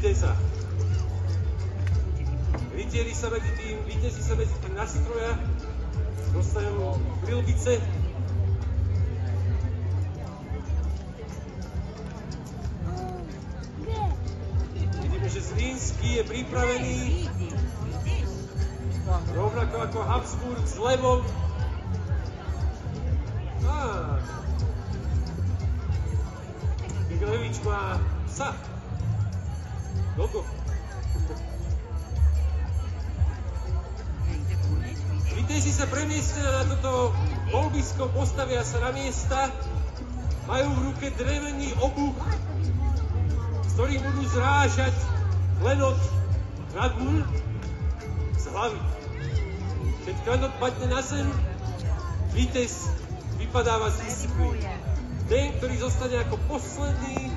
víťaza. Víťazi sa medzi tým nastroja, dostajú prilbice. Vidíme, že Zlínsky je pripravený, rovnako ako Habsburg s levom. Migulevič má psa. Dogo. Víťazi sa premiestnia na toto kolbisko, postavia sa na miesta, majú v ruke drevený obuch, s ktorým budú zrážať klenot na dnu z hlavy. Keď klenot padne na zem, víťaz vypadáva z disciplíny. Ten, ktorý zostane ako posledný,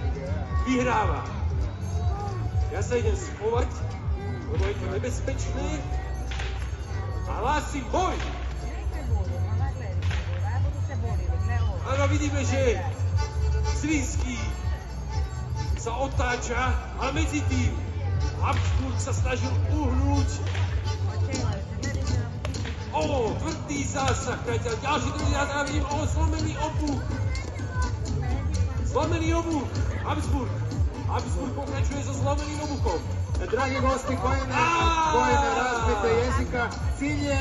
vyhráva. Ja sa idem schovať, lebo je to nebezpečné. A hlásim boj! Áno, vidíme, že Zlínsky sa otáča, ale medzi tým Habsburg sa snažil uhnúť. Tvrdý zásah, priateľ. Ďalší druhý raz a vidím zlomený obuch. Zlomený obuch. Habsburg pokračuje so zlomeným obuchom. Dragi gosti, koje ne razbite jezika, cilj je